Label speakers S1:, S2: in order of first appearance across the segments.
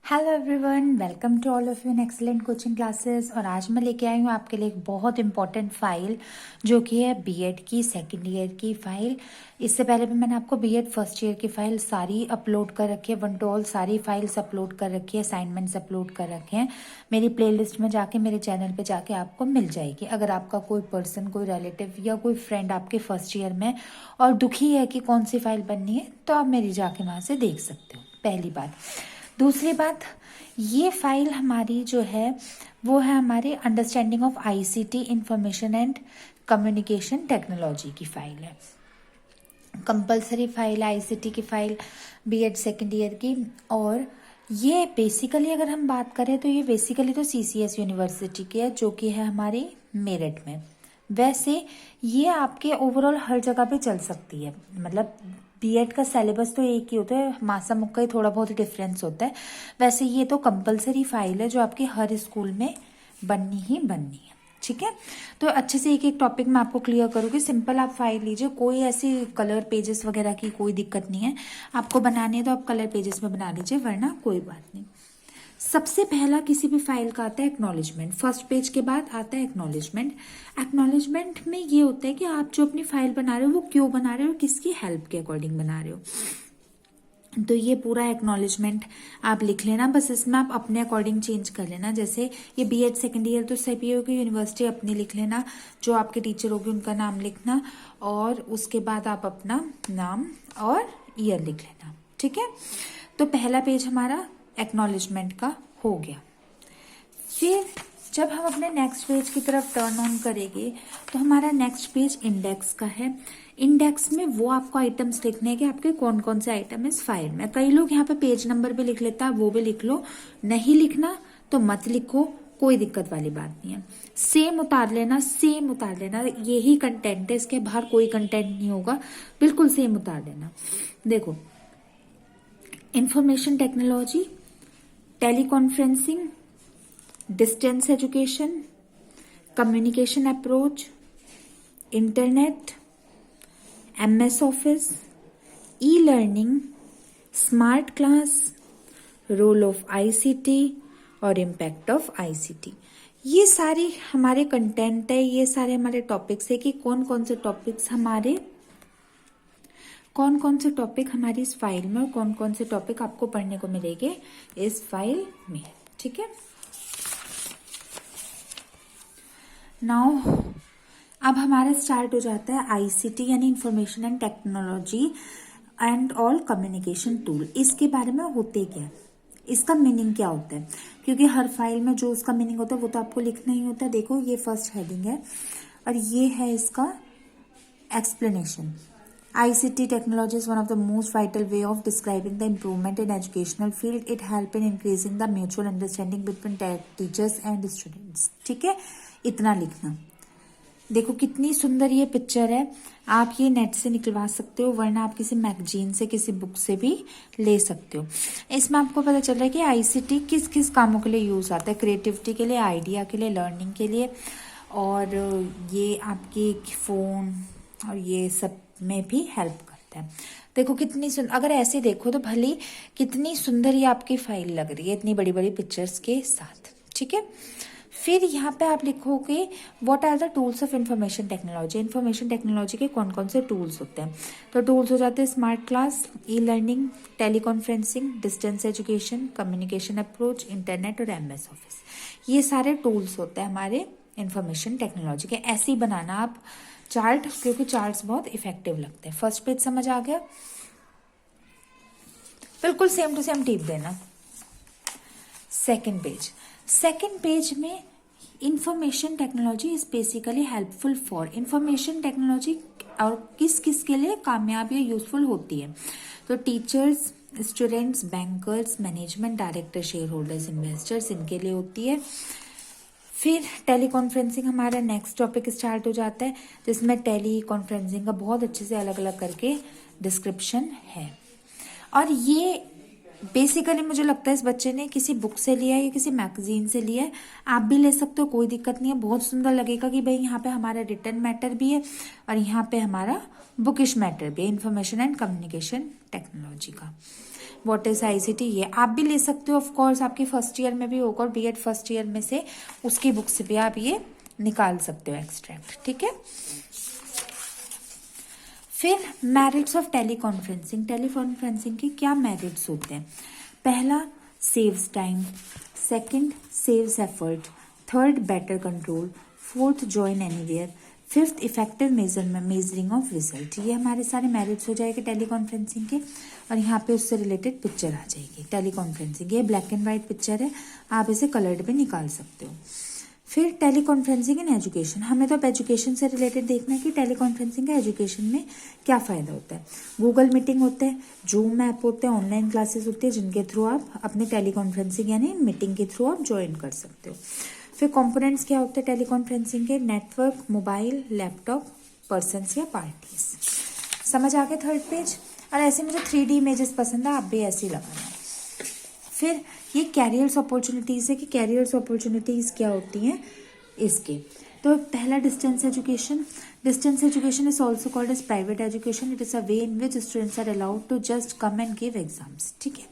S1: Hello everyone, welcome to all of you in excellent coaching classes. और आज मैं लेके आई हूँ आपके लिए एक बहुत इंपॉर्टेंट फाइल जो कि है बीएड की सेकेंड ईयर की फाइल। इससे पहले भी मैंने आपको बीएड फर्स्ट ईयर की फाइल सारी अपलोड कर रखी है, वन टू ऑल सारी फाइल्स अपलोड कर रखी है, असाइनमेंट्स अपलोड कर रखे हैं। मेरी प्लेलिस्ट में जाके, मेरे चैनल पे जाके आपको मिल जाएगी। अगर आपका कोई पर्सन, कोई रिलेटिव या कोई फ्रेंड आपके फर्स्ट ईयर में और दुखी है कि कौन सी फाइल बननी है, तो आप मेरी जाके वहाँ से देख सकते हो। पहली बात। दूसरी बात, ये फाइल हमारी जो है वो है हमारी understanding of ICT information and communication technology की फाइल है। कंपलसरी फाइल है आईसीटी की फाइल बीएड सेकेंड ईयर की। और ये बेसिकली अगर हम बात करें तो ये बेसिकली तो सीसीएस यूनिवर्सिटी की है, जो कि है हमारी मेरठ में। वैसे ये आपके ओवरऑल हर जगह पे चल सकती है, मतलब बीएड का सिलेबस तो एक ही होता है, मासा मुक्का ही थोड़ा बहुत डिफरेंस होता है। वैसे ये तो कंपलसरी फाइल है जो आपके हर स्कूल में बननी ही बननी है। ठीक है, तो अच्छे से एक एक टॉपिक मैं आपको क्लियर करूँगी। सिंपल आप फाइल लीजिए, कोई ऐसी कलर पेजेस वगैरह की कोई दिक्कत नहीं है। आपको बनानी है तो आप कलर पेजेस में बना लीजिए, वरना कोई बात नहीं। सबसे पहला किसी भी फाइल का आता है एक्नॉलेजमेंट। फर्स्ट पेज के बाद आता है एक्नॉलेजमेंट। एक्नॉलेजमेंट में ये होता है कि आप जो अपनी फाइल बना रहे हो वो क्यों बना रहे हो, किसकी हेल्प के अकॉर्डिंग बना रहे हो। तो ये पूरा एक्नॉलेजमेंट आप लिख लेना, बस इसमें आप अपने अकॉर्डिंग चेंज कर लेना। जैसे ये बीएड सेकेंड ईयर तो सभी होगी, यूनिवर्सिटी अपनी लिख लेना, जो आपके टीचर होगी उनका नाम लिखना, और उसके बाद आप अपना नाम और ईयर लिख लेना। ठीक है, तो पहला पेज हमारा एक्नॉलेजमेंट का हो गया। फिर जब हम अपने नेक्स्ट पेज की तरफ टर्न ऑन करेंगे तो हमारा नेक्स्ट पेज इंडेक्स का है। इंडेक्स में वो आपको आइटम्स लिखने हैं कि आपके कौन कौन से आइटम इस फाइल में। कई लोग यहाँ पे पेज नंबर भी लिख लेता है, वो भी लिख लो। नहीं लिखना तो मत लिखो, कोई दिक्कत वाली बात नहीं है। सेम उतार लेना, सेम उतार लेना, यही कंटेंट है, इसके बाहर कोई कंटेंट नहीं होगा, बिल्कुल सेम उतार लेना। देखो, information technology, teleconferencing, distance education, communication approach, internet, MS Office, e learning, smart class, role of ICT और इम्पैक्ट ऑफ आईसीटी। ये सारे हमारे कंटेंट है, ये सारे हमारे टॉपिक्स है कि कौन कौन से टॉपिक्स हमारी इस फाइल में और कौन कौन से टॉपिक आपको पढ़ने को मिलेंगे इस फाइल में। ठीक है, नाउ अब हमारा स्टार्ट हो जाता है आईसीटी यानी information and technology and all communication tool. इसके बारे में होते क्या है, इसका मीनिंग क्या होता है, क्योंकि हर फाइल में जो उसका मीनिंग होता है वो तो आपको लिखना ही होता है। देखो, ये फर्स्ट हेडिंग है और ये है इसका explanation. ICT technology is one of the most vital way of describing the improvement in educational field. It help in increasing the mutual understanding between teachers and students. ठीक है, इतना लिखना। देखो कितनी सुंदर ये पिक्चर है, आप ये नेट से निकलवा सकते हो, वरना आप किसी मैगजीन से, किसी बुक से भी ले सकते हो। इसमें आपको पता चल रहा है कि आईसीटी किस किस कामों के लिए यूज आता है। क्रिएटिविटी के लिए, आइडिया के लिए, लर्निंग के लिए, और ये आपके फोन और ये सब में भी हेल्प करता है। देखो कितनी सुंदर, अगर ऐसे देखो तो भली कितनी सुंदर ये आपकी फाइल लग रही है, इतनी बड़ी बड़ी पिक्चर्स के साथ। ठीक है, फिर यहाँ पे आप लिखोगे what are the tools of information technology. Information technology के कौन कौन से टूल्स होते हैं, तो टूल्स हो जाते हैं smart class, e learning, teleconferencing, distance education, communication approach, internet और एमएस ऑफिस। ये सारे टूल्स होते हैं हमारे इंफॉर्मेशन टेक्नोलॉजी के। ऐसे ही बनाना आप चार्ट, क्योंकि चार्ट्स बहुत इफेक्टिव लगते हैं। फर्स्ट पेज समझ आ गया, बिल्कुल सेम टू सेम टिप देना। सेकंड पेज में information technology is basically helpful for. Information technology और किस किस के लिए कामयाब या यूजफुल होती है, तो teachers, students, bankers, management, director, share holders, investors, इनके लिए होती है। फिर टेली कॉन्फ्रेंसिंग हमारा नेक्स्ट टॉपिक स्टार्ट हो जाता है, जिसमें टेली कॉन्फ्रेंसिंग का बहुत अच्छे से अलग अलग करके डिस्क्रिप्शन है। और ये बेसिकली मुझे लगता है इस बच्चे ने किसी बुक से लिया है या किसी मैगजीन से लिया है, आप भी ले सकते हो, कोई दिक्कत नहीं है। बहुत सुंदर लगेगा कि भाई यहाँ पे हमारा रिटन मैटर भी है और यहाँ पे हमारा बुकिश मैटर भी है, इंफॉर्मेशन एंड कम्युनिकेशन टेक्नोलॉजी का। व्हाट इज आईसीटी, ये आप भी ले सकते हो। ऑफ कोर्स आपके फर्स्ट ईयर में भी होगा और बीएड फर्स्ट ईयर में से उसकी बुक से भी आप ये निकाल सकते हो एक्सट्रैक्ट, ठीक है। फिर मेरिट्स ऑफ टेलीकॉन्फ्रेंसिंग, टेलीकॉन्फ्रेंसिंग के क्या मेरिट्स होते हैं? पहला, saves time, second, saves effort, third, better control, fourth, join anywhere, fifth, effective measuring of result. ये हमारे सारे मेरिट्स हो जाएंगे टेलीकॉन्फ्रेंसिंग के। और यहाँ पे उससे रिलेटेड पिक्चर आ जाएगी टेलीकॉन्फ्रेंसिंग। ये ब्लैक एंड वाइट पिक्चर है, आप इसे कलर्ड भी निकाल सकते हो। फिर टेलीकॉन्फ्रेंसिंग इन एजुकेशन, हमें तो अब एजुकेशन से रिलेटेड देखना है कि टेलीकॉन्फ्रेंसिंग का एजुकेशन में क्या फ़ायदा होता है। गूगल मीटिंग होते हैं, जूम ऐप होते हैं, ऑनलाइन क्लासेस होती है जिनके थ्रू आप अपने टेलीकॉन्फ्रेंसिंग यानी मीटिंग के थ्रू आप ज्वाइन कर सकते हो। फिर कंपोनेंट्स क्या होते हैं टेलीकॉन्फ्रेंसिंग के? नेटवर्क, मोबाइल, लैपटॉप, पर्सन्स या पार्टीज। समझ आ गया थर्ड पेज? और ऐसे मुझे 3D इमेजेस पसंद है, आप भी ऐसे ही लगाना। फिर ये कैरियर्स अपॉर्चुनिटीज़ है कि कैरियर्स अपॉर्चुनिटीज़ क्या होती हैं इसके। तो पहला, distance education. Distance education is also called as private education. It is a way in which students are allowed to just come and give exams, ठीक है,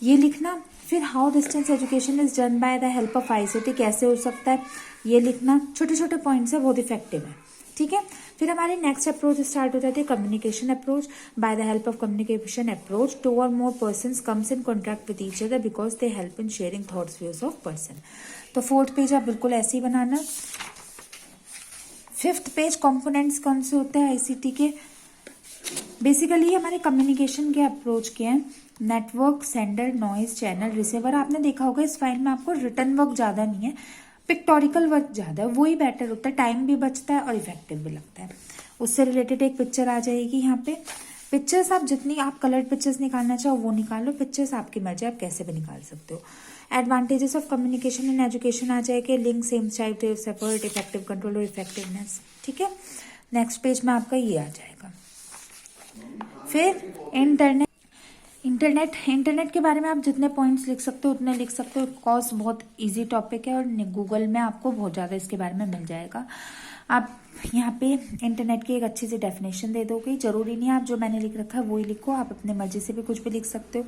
S1: ये लिखना। फिर how distance education is done by the help of ICT, कैसे हो सकता है ये लिखना। छोटे छोटे पॉइंट्स है, बहुत इफेक्टिव है, ठीक है। फिर हमारी नेक्स्ट अप्रोच स्टार्ट हो जाती है communication approach. Bye the help of communication approach, 2 or more persons comes in contact with each other because they help in sharing thoughts views of person. तो फोर्थ पेज आप बिल्कुल ऐसे ही बनाना। Fifth page, components कौन से होते हैं ICT के? Basically हमारे कम्युनिकेशन के अप्रोच के हैं। Network, sender, noise, channel, receiver. आपने देखा होगा इस फाइल में आपको रिटर्न वर्क ज़्यादा नहीं है, पिक्टोरिकल वर्क ज़्यादा है, वही बेटर होता है, टाइम भी बचता है और इफेक्टिव भी लगता है। उससे रिलेटेड एक पिक्चर आ जाएगी यहाँ पे। पिक्चर्स आप जितनी आप कलर्ड पिक्चर्स निकालना चाहो वो निकालो, पिक्चर्स आपकी मर्जी, आप कैसे भी निकाल सकते हो। Advantages of communication in education आ जाएगा, link, same type, effort, effective control और इफेक्टिवनेस, ठीक है। नेक्स्ट पेज में आपका ये आ जाएगा। फिर इंटरनेट के बारे में आप जितने पॉइंट्स लिख सकते हो उतने लिख सकते हो। कॉज बहुत इजी टॉपिक है और गूगल में आपको बहुत ज़्यादा इसके बारे में मिल जाएगा। आप यहाँ पे इंटरनेट की एक अच्छी सी डेफिनेशन दे दोगे, जरूरी नहीं है आप जो मैंने लिख रखा है वही लिखो, आप अपने मर्जी से भी कुछ भी लिख सकते हो।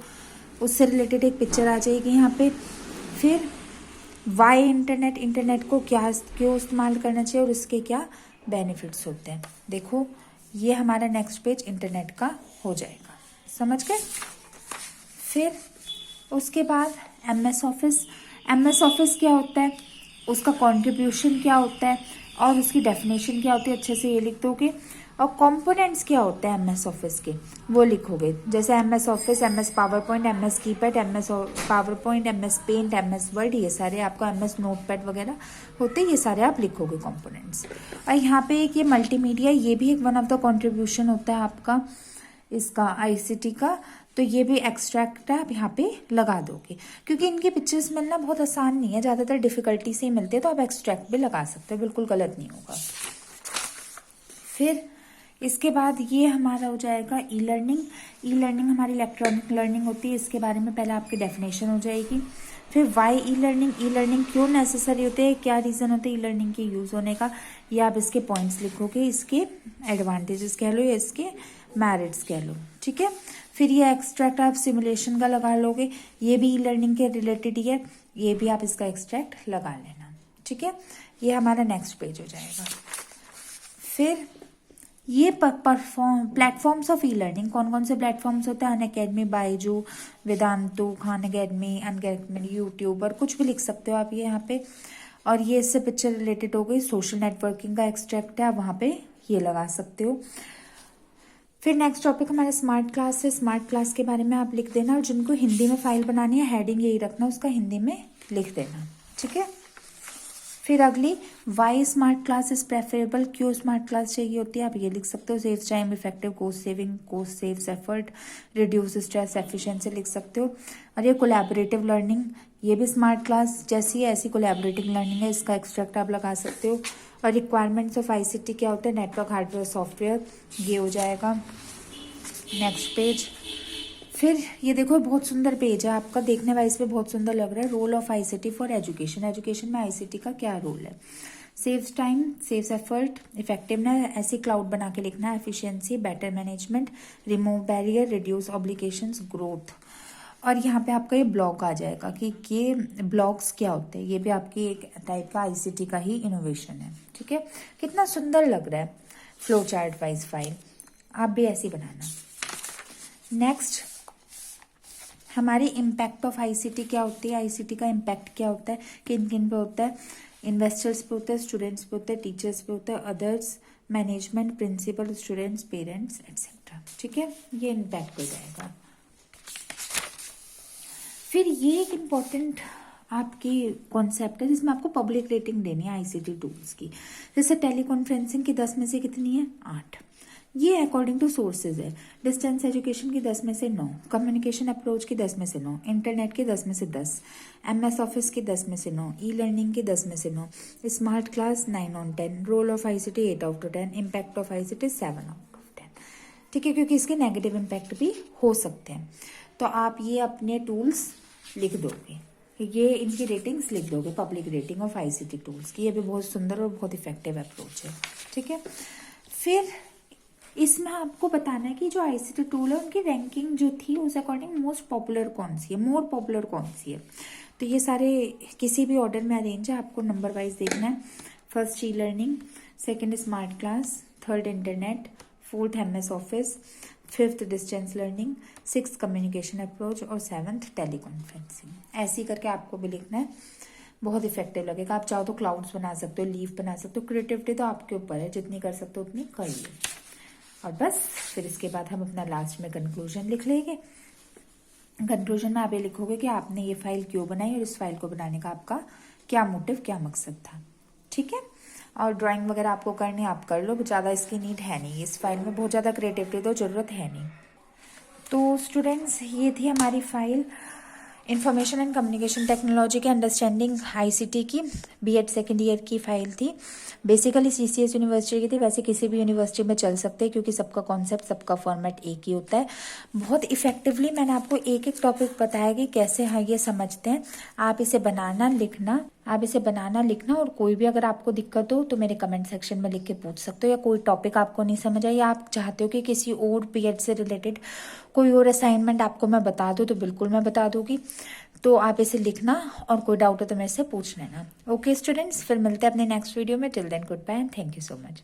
S1: उससे रिलेटेड एक पिक्चर आ जाएगी यहाँ पे। फिर वाई इंटरनेट को क्यों इस्तेमाल करना चाहिए और इसके क्या बेनिफिट्स होते हैं। देखो ये हमारा नेक्स्ट पेज इंटरनेट का हो जाएगा, समझ गए। फिर उसके बाद एमएस ऑफिस क्या होता है, उसका कंट्रीब्यूशन क्या होता है और उसकी डेफिनेशन क्या होती है, अच्छे से ये लिख दोगे। और कंपोनेंट्स क्या होते हैं एमएस ऑफिस के वो लिखोगे, जैसे MS Office, MS PowerPoint, MS keypad, MS PowerPoint, MS Paint, MS Word, ये सारे आपका एमएस नोटपैड वगैरह होते हैं, ये सारे आप लिखोगे कंपोनेंट्स। और यहाँ पे एक ये मल्टीमीडिया, ये भी एक वन ऑफ द कंट्रीब्यूशन होता है आपका इसका आईसीटी का, तो ये भी एक्सट्रैक्ट आप यहाँ पे लगा दोगे, क्योंकि इनकी पिक्चर्स मिलना बहुत आसान नहीं है, ज़्यादातर डिफिकल्टी से ही मिलती है, तो आप एक्सट्रैक्ट भी लगा सकते हो, बिल्कुल गलत नहीं होगा। फिर इसके बाद ये हमारा हो जाएगा ई लर्निंग हमारी इलेक्ट्रॉनिक लर्निंग होती है, इसके बारे में पहले आपकी डेफिनेशन हो जाएगी। फिर वाई ई लर्निंग क्यों नेसेसरी होते हैं, क्या रीज़न होते हैं ई लर्निंग के यूज़ होने का, ये आप इसके पॉइंट्स लिखोगे, इसके एडवांटेजेस कह लो या इसके मेरिट्स कह लो, ठीक है। फिर ये एक्सट्रैक्ट आप सिमुलेशन का लगा लोगे, ये भी ई लर्निंग के रिलेटेड ही है, ये भी आप इसका एक्सट्रैक्ट लगा लेना, ठीक है। ये हमारा नेक्स्ट पेज हो जाएगा। फिर ये प्लेटफॉर्म्स ऑफ ई लर्निंग, कौन कौन से प्लेटफॉर्म्स होते हैं, Unacademy, Byju, Vedantu, Khan Unacademy, YouTube, और कुछ भी लिख सकते हो आप ये यहाँ पे। और ये इससे पिक्चर रिलेटेड हो गई, सोशल नेटवर्किंग का एक्सट्रैक्ट है, आप वहाँ पे ये लगा सकते हो। फिर नेक्स्ट टॉपिक हमारा स्मार्ट क्लास है, स्मार्ट क्लास के बारे में आप लिख देना, और जिनको हिंदी में फाइल बनानी है हेडिंग यही रखना, उसका हिंदी में लिख देना, ठीक है। फिर अगली why smart class is preferable, क्यों स्मार्ट क्लास चाहिए होती है, आप ये लिख सकते हो। Saves time, effective, cost saving, cost saves effort, reduce stress, efficiency लिख सकते हो। और ये कोलैबोरेटिव लर्निंग, ये भी स्मार्ट क्लास जैसी है, ऐसी कोलैबोरेटिव लर्निंग है, इसका एक्सट्रैक्ट आप लगा सकते हो। और रिक्वायरमेंट्स ऑफ आईसीटी क्या होता है, नेटवर्क, हार्डवेयर, सॉफ्टवेयर, ये हो जाएगा नेक्स्ट पेज। फिर ये देखो बहुत सुंदर पेज है आपका, देखने वाइज पे बहुत सुंदर लग रहा है। Role of ICT for education, education में आईसीटी का क्या रोल है। Saves time, saves effort, effectiveness, ऐसी क्लाउड बना के लिखना है, efficiency, better management, remove barrier, reduce obligations, growth. और यहाँ पे आपका ये ब्लॉक आ जाएगा कि ये ब्लॉक्स क्या होते हैं। ये भी आपकी एक टाइप का आईसीटी का ही इनोवेशन है। ठीक है, कितना सुंदर लग रहा है फ्लो चार्ट वाइज फाइल। आप भी ऐसी बनाना। नेक्स्ट हमारी इम्पैक्ट ऑफ आईसीटी क्या होती है। आईसीटी का इम्पैक्ट क्या होता है, किन किन पे होता है। इन्वेस्टर्स पे होता है, स्टूडेंट्स पे होता है, टीचर्स पे होता है, others, management, principal, students, parents etcetera. ठीक है, ये इम्पैक्ट हो जाएगा। फिर ये एक इम्पॉर्टेंट आपकी कॉन्सेप्ट है जिसमें आपको पब्लिक रेटिंग देनी है आईसीटी टूल्स की। जैसे टेली कॉन्फ्रेंसिंग की 10 में से कितनी है, 8। ये अकॉर्डिंग टू सोर्सेज है। डिस्टेंस एजुकेशन की 10 में से 9, कम्युनिकेशन अप्रोच की 10 में से 9, इंटरनेट की 10 में से 10, एमएस ऑफिस की 10 में से 9, ई लर्निंग की 10 में से 9, smart class 9 on 10, role of ICT 8 out of 10, impact of ICT 7 out of 10। ठीक है, क्योंकि इसके नेगेटिव इम्पैक्ट भी हो सकते हैं। तो आप ये अपने टूल्स लिख दोगे, ये इनकी रेटिंग्स लिख दोगे, public rating of ICT tools की। ये भी बहुत सुंदर और बहुत इफेक्टिव अप्रोच है। ठीक है, फिर इसमें आपको बताना है कि जो आईसीटी टूल है उनकी रैंकिंग जो थी उस अकॉर्डिंग मोस्ट पॉपुलर कौन सी है, मोर पॉपुलर कौन सी है। तो ये सारे किसी भी ऑर्डर में अरेंज है, आपको नंबर वाइज देखना है। First e learning, second smart class, third internet, fourth MS office, fifth distance learning, six communication approach और सेवन्थ टेली कॉन्फ्रेंसिंग। ऐसे करके आपको भी लिखना है, बहुत इफेक्टिव लगेगा। आप चाहो तो क्लाउड्स बना सकते हो, लीफ बना सकते हो, क्रिएटिविटी तो आपके ऊपर है, जितनी कर सकते हो उतनी करिए। और बस फिर इसके बाद हम अपना लास्ट में कंक्लूजन लिख लेंगे। कंक्लूजन में आप ये लिखोगे कि आपने ये फाइल क्यों बनाई और इस फाइल को बनाने का आपका क्या मोटिव, क्या मकसद था। ठीक है, और ड्राइंग वगैरह आपको करनी आप कर लो, ज़्यादा इसकी नीड है नहीं, इस फाइल में बहुत ज़्यादा क्रिएटिविटी तो ज़रूरत है नहीं। तो स्टूडेंट्स ये थी हमारी file information and communication technology के अंडरस्टैंडिंग आईसीटी की बीएड सेकेंड ईयर की फाइल थी। बेसिकली सीसीएस यूनिवर्सिटी की थी, वैसे किसी भी यूनिवर्सिटी में चल सकते हैं क्योंकि सबका कॉन्सेप्ट, सबका फॉर्मेट एक ही होता है। बहुत इफेक्टिवली मैंने आपको एक एक टॉपिक बताया कि कैसे हाँ ये समझते हैं। आप इसे बनाना लिखना और कोई भी अगर आपको दिक्कत हो तो मेरे कमेंट सेक्शन में लिख के पूछ सकते हो, या कोई टॉपिक आपको नहीं समझ आया या आप चाहते हो कि किसी और बीएड से रिलेटेड कोई और असाइनमेंट आपको मैं बता दूँ तो बिल्कुल मैं बता दूंगी। तो आप इसे लिखना और कोई डाउट हो तो मेरे से पूछ लेना। ओके स्टूडेंट्स, फिर मिलते हैं अपने नेक्स्ट वीडियो में। Till then good bye and thank you so much.